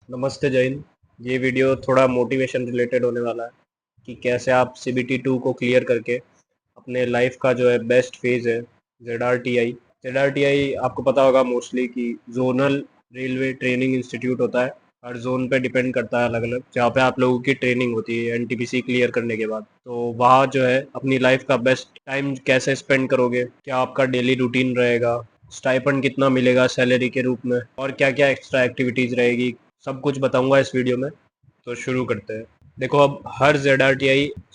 नमस्ते जैन। ये वीडियो थोड़ा मोटिवेशन रिलेटेड होने वाला है कि कैसे आप सीबीटी 2 को क्लियर करके अपने लाइफ का जो है बेस्ट फेज है जेड आर टी आई आपको पता होगा मोस्टली कि जोनल रेलवे ट्रेनिंग इंस्टीट्यूट होता है। हर जोन पे डिपेंड करता है अलग अलग, जहाँ पे आप लोगों की ट्रेनिंग होती है एनटीपीसी क्लियर करने के बाद। तो वहाँ जो है अपनी लाइफ का बेस्ट टाइम कैसे स्पेंड करोगे, क्या आपका डेली रूटीन रहेगा, स्टाइपेंड कितना मिलेगा सैलरी के रूप में, और क्या क्या एक्स्ट्रा एक्टिविटीज़ रहेगी, सब कुछ बताऊंगा इस वीडियो में। तो शुरू करते हैं। देखो, अब हर जेड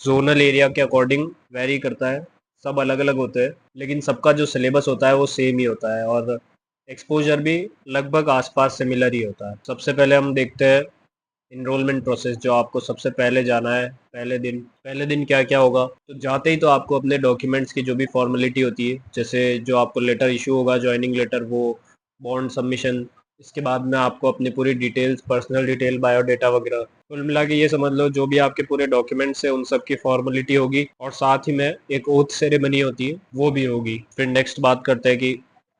जोनल एरिया के अकॉर्डिंग वेरी करता है, सब अलग अलग होते हैं, लेकिन सबका जो सिलेबस होता है वो सेम ही होता है और एक्सपोजर भी लगभग आसपास सिमिलर ही होता है। सबसे पहले हम देखते हैं इनरोलमेंट प्रोसेस। जो आपको सबसे पहले जाना है, पहले दिन क्या क्या होगा। तो जाते ही तो आपको अपने डॉक्यूमेंट्स की जो भी फॉर्मेलिटी होती है, जैसे जो आपको लेटर इशू होगा, ज्वाइनिंग लेटर, वो बॉन्ड सबमिशन, इसके बाद में आपको अपनी पूरी डिटेल्स, पर्सनल डिटेल, बायोडेटा वगैरह, कुल मिला के ये समझ लो जो भी आपके पूरे डॉक्यूमेंट्स है उन सब की फॉर्मेलिटी होगी, और साथ ही में एक ओथ सेरेमनी होती है वो भी होगी। फिर नेक्स्ट बात करते हैं कि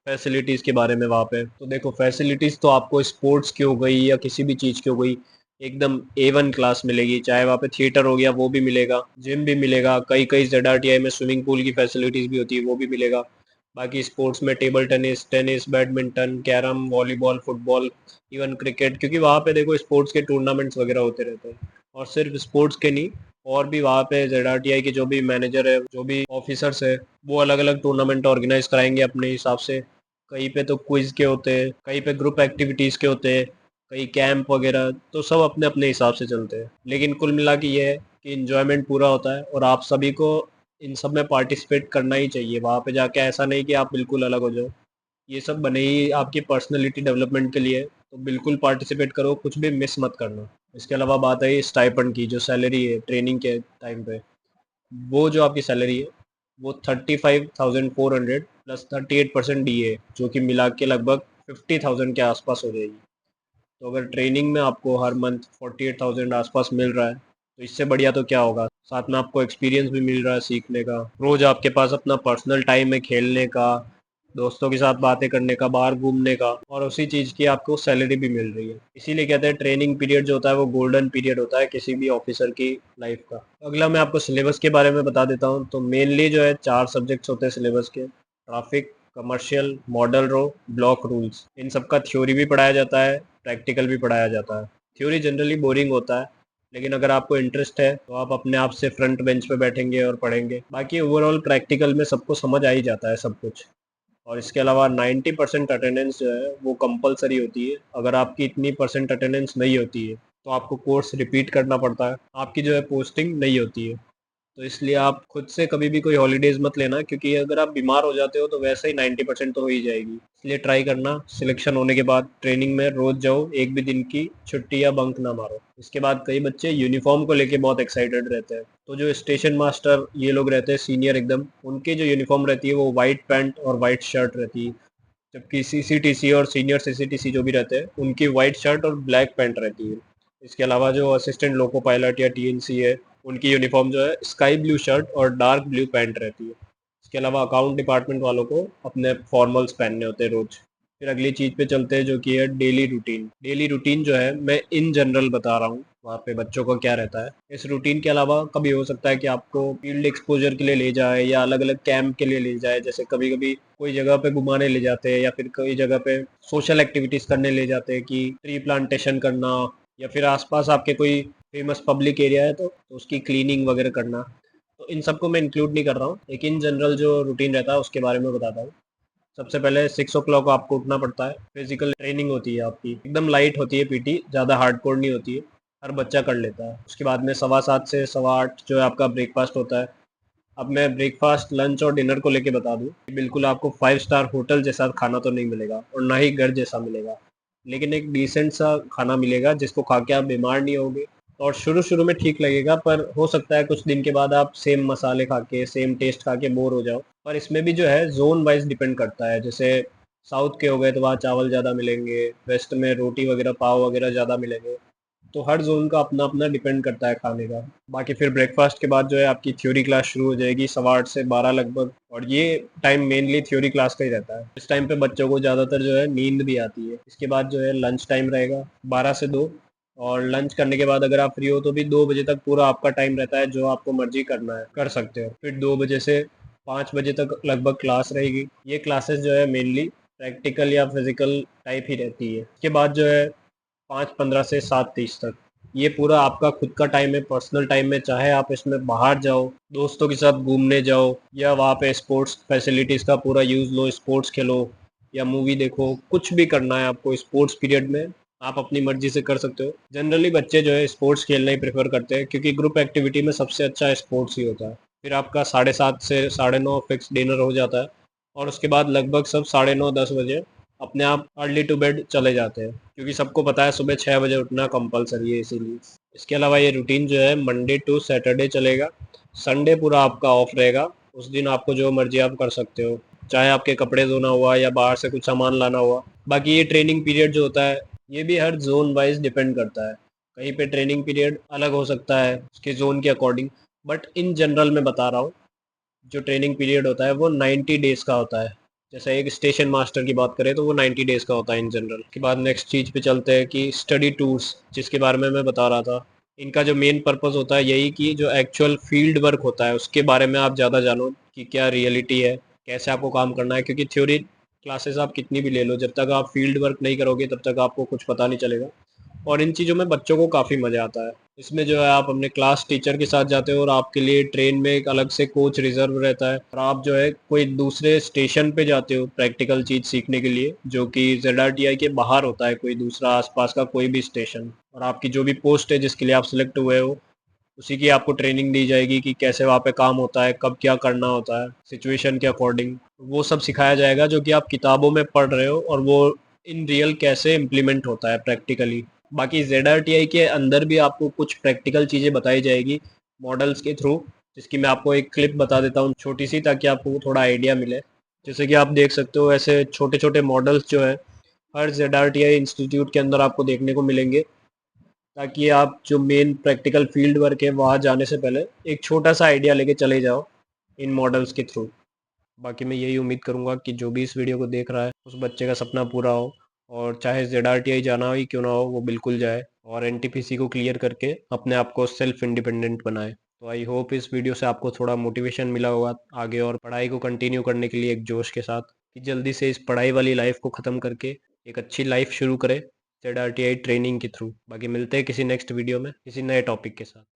फैसिलिटीज़ के बारे में। वहाँ पे तो देखो, फैसिलिटीज़ तो आपको स्पोर्ट्स की हो गई या किसी भी चीज़ की हो गई, एकदम A1 क्लास मिलेगी। चाहे वहाँ पे थिएटर हो गया वो भी मिलेगा, जिम भी मिलेगा, कई कई जेड में स्विमिंग पूल की फैसिलिटीज़ भी होती है वो भी मिलेगा। बाकी स्पोर्ट्स में table tennis, badminton, carrom, volleyball, football, even cricket, क्योंकि वहाँ पे देखो स्पोर्ट्स के टूर्नामेंट्स वगैरह होते रहते हैं। और सिर्फ स्पोर्ट्स के नहीं, और भी वहाँ पे जेड के जो भी मैनेजर है, जो भी ऑफिसर्स है, वो अलग अलग टूर्नामेंट ऑर्गेनाइज कराएंगे अपने हिसाब से। कहीं पे तो क्विज के होते हैं, कहीं पे ग्रुप एक्टिविटीज़ के होते हैं, कहीं कैंप वगैरह, तो सब अपने अपने हिसाब से चलते हैं। लेकिन कुल मिला के ये है कि इन्जॉयमेंट पूरा होता है और आप सभी को इन सब में पार्टिसिपेट करना ही चाहिए। वहाँ पे जाके ऐसा नहीं कि आप बिल्कुल अलग हो जाओ। ये सब बने ही आपकी पर्सनैलिटी डेवलपमेंट के लिए, तो बिल्कुल पार्टिसिपेट करो, कुछ भी मिस मत करना। इसके अलावा बात है स्टाइपेंड की। जो सैलरी है ट्रेनिंग के टाइम पे, वो जो आपकी सैलरी है वो 35,400 प्लस 38% डी ए, जो कि मिला के लगभग 50,000 के आसपास हो जाएगी। तो अगर ट्रेनिंग में आपको हर मंथ 48,000 आसपास मिल रहा है, तो इससे बढ़िया तो क्या होगा। साथ में आपको एक्सपीरियंस भी मिल रहा है सीखने का, रोज आपके पास अपना पर्सनल टाइम है खेलने का, दोस्तों के साथ बातें करने का, बाहर घूमने का, और उसी चीज़ की आपको सैलरी भी मिल रही है। इसीलिए कहते हैं ट्रेनिंग पीरियड जो होता है वो गोल्डन पीरियड होता है किसी भी ऑफिसर की लाइफ का। अगला मैं आपको सिलेबस के बारे में बता देता हूँ। तो मेनली जो है 4 सब्जेक्ट्स होते हैं सिलेबस के: ट्रैफिक, कमर्शियल, मॉडल रो, ब्लॉक रूल्स। इन सब का थ्योरी भी पढ़ाया जाता है, प्रैक्टिकल भी पढ़ाया जाता है। थ्योरी जनरली बोरिंग होता है, लेकिन अगर आपको इंटरेस्ट है तो आप अपने आप से फ्रंट बेंच पे बैठेंगे और पढ़ेंगे। बाकी ओवरऑल प्रैक्टिकल में सबको समझ आ ही जाता है सब कुछ। और इसके अलावा 90% अटेंडेंस जो है वो कंपलसरी होती है। अगर आपकी इतनी परसेंट अटेंडेंस नहीं होती है तो आपको कोर्स रिपीट करना पड़ता है, आपकी जो है पोस्टिंग नहीं होती है। तो इसलिए आप खुद से कभी भी कोई हॉलीडेज मत लेना, क्योंकि अगर आप बीमार हो जाते हो तो वैसे ही 90% तो हो ही जाएगी। इसलिए ट्राई करना सिलेक्शन होने के बाद ट्रेनिंग में रोज जाओ, एक भी दिन की छुट्टी या बंक ना मारो। इसके बाद कई बच्चे यूनिफॉर्म को लेके बहुत एक्साइटेड रहते हैं। तो जो स्टेशन मास्टर ये लोग रहते हैं सीनियर एकदम, उनकी जो यूनिफॉर्म रहती है वो वाइट पैंट और वाइट शर्ट रहती है। जबकि सीसीटीसी और सीनियर सीसीटीसी जो भी रहते हैं उनकी वाइट शर्ट और ब्लैक पैंट रहती है। इसके अलावा जो असिस्टेंट लोको पायलट या टीएनसी है, उनकी यूनिफॉर्म जो है स्काई ब्लू शर्ट और डार्क ब्लू पैंट रहती है। इसके अलावा अकाउंट डिपार्टमेंट वालों को अपने फॉर्मल्स पहनने होते हैं रोज। फिर अगली चीज़ पे चलते हैं जो कि है डेली रूटीन। डेली रूटीन जो है मैं इन जनरल बता रहा हूँ, वहाँ पे बच्चों का क्या रहता है। इस रूटीन के अलावा कभी हो सकता है कि आपको फील्ड एक्सपोजर के लिए ले जाए या अलग अलग कैंप के लिए ले जाए। जैसे कभी कभी कोई जगह पे घुमाने ले जाते हैं, या फिर कोई जगह पे सोशल एक्टिविटीज़ करने ले जाते हैं कि ट्री प्लांटेशन करना, या फिर आसपास आपके कोई फेमस पब्लिक एरिया है तो उसकी क्लीनिंग वगैरह करना। तो इन सबको मैं इंक्लूड नहीं कर रहा हूँ, लेकिन जनरल जो रूटीन रहता है उसके बारे में बताता हूँ। सबसे पहले 6 o'clock आपको उठना पड़ता है। फिजिकल ट्रेनिंग होती है आपकी, एकदम लाइट होती है पीटी, ज़्यादा हार्डकोर नहीं होती है, हर बच्चा कर लेता है। उसके बाद में 7:15 से 8:15 जो है आपका ब्रेकफास्ट होता है। अब मैं ब्रेकफास्ट, लंच और डिनर को लेके बता दूं, बिल्कुल आपको 5 स्टार होटल जैसा खाना तो नहीं मिलेगा और ना ही घर जैसा मिलेगा, लेकिन एक डिसेंट सा खाना मिलेगा जिसको खा के आप बीमार नहीं होगे। और शुरू शुरू में ठीक लगेगा, पर हो सकता है कुछ दिन के बाद आप सेम मसाले खा के, सेम टेस्ट खा के बोर हो जाओ। पर इसमें भी जो है जोन वाइज डिपेंड करता है। जैसे साउथ के हो गए तो वहाँ चावल ज़्यादा मिलेंगे, वेस्ट में रोटी वगैरह, पाव वगैरह ज़्यादा मिलेंगे। तो हर जोन का अपना अपना डिपेंड करता है खाने का। बाकी फिर ब्रेकफास्ट के बाद जो है आपकी थ्योरी क्लास शुरू हो जाएगी 8:15 से 12 लगभग, और ये टाइम मेनली थ्योरी क्लास का ही रहता है। इस टाइम पे बच्चों को ज़्यादातर जो है नींद भी आती है। इसके बाद जो है लंच टाइम रहेगा 12 से 2। और लंच करने के बाद अगर आप फ्री हो तो भी 2 बजे तक पूरा आपका टाइम रहता है, जो आपको मर्जी करना है कर सकते हो। फिर 2 बजे से 5 बजे तक लगभग क्लास रहेगी। ये क्लासेस जो है मेनली प्रैक्टिकल या फिजिकल टाइप ही रहती है। इसके बाद जो है 5:15 से 7:30 तक ये पूरा आपका खुद का टाइम है, पर्सनल टाइम में। चाहे आप इसमें बाहर जाओ, दोस्तों के साथ घूमने जाओ, या वहाँ पे स्पोर्ट्स फैसिलिटीज़ का पूरा यूज़ लो, स्पोर्ट्स खेलो या मूवी देखो, कुछ भी करना है आपको स्पोर्ट्स पीरियड में, आप अपनी मर्जी से कर सकते हो। जनरली बच्चे जो है स्पोर्ट्स खेलना ही प्रेफर करते हैं, क्योंकि ग्रुप एक्टिविटी में सबसे अच्छा स्पोर्ट्स ही होता है। फिर आपका 7:30 से 9:30 फिक्स डिनर हो जाता है, और उसके बाद लगभग सब 9:30-10 बजे अपने आप अर्ली टू बेड चले जाते हैं, क्योंकि सबको पता है सुबह 6 बजे उठना कंपलसरी है, इसीलिए। इसके अलावा ये रूटीन जो है मंडे टू सैटरडे चलेगा। संडे पूरा आपका ऑफ रहेगा। उस दिन आपको जो मर्जी आप कर सकते हो, चाहे आपके कपड़े धोना हुआ या बाहर से कुछ सामान लाना हुआ। बाकी ये ट्रेनिंग पीरियड जो होता है, ये भी हर जोन वाइज डिपेंड करता है। कहीं पे ट्रेनिंग पीरियड अलग हो सकता है उसके जोन के अकॉर्डिंग, बट इन जनरल मैं बता रहा हूँ, जो ट्रेनिंग पीरियड होता है वो 90 डेज का होता है। जैसे एक स्टेशन मास्टर की बात करें तो वो 90 डेज का होता है इन जनरल। के बाद नेक्स्ट चीज़ पे चलते हैं कि स्टडी टूर्स, जिसके बारे में मैं बता रहा था। इनका जो मेन पर्पस होता है यही कि जो एक्चुअल फील्ड वर्क होता है उसके बारे में आप ज़्यादा जानो, कि क्या रियलिटी है, कैसे आपको काम करना है। क्योंकि थ्योरी क्लासेस आप कितनी भी ले लो, जब तक आप फील्ड वर्क नहीं करोगे तब तक आपको कुछ पता नहीं चलेगा। और इन चीज़ों में बच्चों को काफ़ी मज़ा आता है। इसमें जो है आप अपने क्लास टीचर के साथ जाते हो, और आपके लिए ट्रेन में एक अलग से कोच रिजर्व रहता है, और आप जो है कोई दूसरे स्टेशन पे जाते हो प्रैक्टिकल चीज़ सीखने के लिए, जो कि ZRTI के बाहर होता है, कोई दूसरा आसपास का कोई भी स्टेशन। और आपकी जो भी पोस्ट है जिसके लिए आप सिलेक्ट हुए हो, उसी की आपको ट्रेनिंग दी जाएगी कि कैसे वहाँ पे काम होता है, कब क्या करना होता है, सिचुएशन के अकॉर्डिंग। वो सब सिखाया जाएगा जो कि आप किताबों में पढ़ रहे हो, और वो इन रियल कैसे इम्प्लीमेंट होता है प्रैक्टिकली। बाकी ZRTI के अंदर भी आपको कुछ प्रैक्टिकल चीज़ें बताई जाएगी मॉडल्स के थ्रू, जिसकी मैं आपको एक क्लिप बता देता हूँ छोटी सी, ताकि आपको थोड़ा आइडिया मिले। जैसे कि आप देख सकते हो, ऐसे छोटे छोटे मॉडल्स जो है हर ZRTI इंस्टीट्यूट के अंदर आपको देखने को मिलेंगे, ताकि आप जो मेन प्रैक्टिकल फील्ड वर्क है वहाँ जाने से पहले एक छोटा सा आइडिया लेके चले जाओ इन मॉडल्स के थ्रू। बाकी मैं यही उम्मीद करूँगा कि जो भी इस वीडियो को देख रहा है उस बच्चे का सपना पूरा हो, और चाहे ZRTI जाना ही क्यों ना हो वो बिल्कुल जाए, और NTPC को क्लियर करके अपने आप को सेल्फ इंडिपेंडेंट बनाए। तो आई होप इस वीडियो से आपको थोड़ा मोटिवेशन मिला होगा आगे और पढ़ाई को कंटिन्यू करने के लिए, एक जोश के साथ, कि जल्दी से इस पढ़ाई वाली लाइफ को ख़त्म करके एक अच्छी लाइफ शुरू करें ZRTI ट्रेनिंग के थ्रू। बाकी मिलते हैं किसी नेक्स्ट वीडियो में किसी नए टॉपिक के साथ।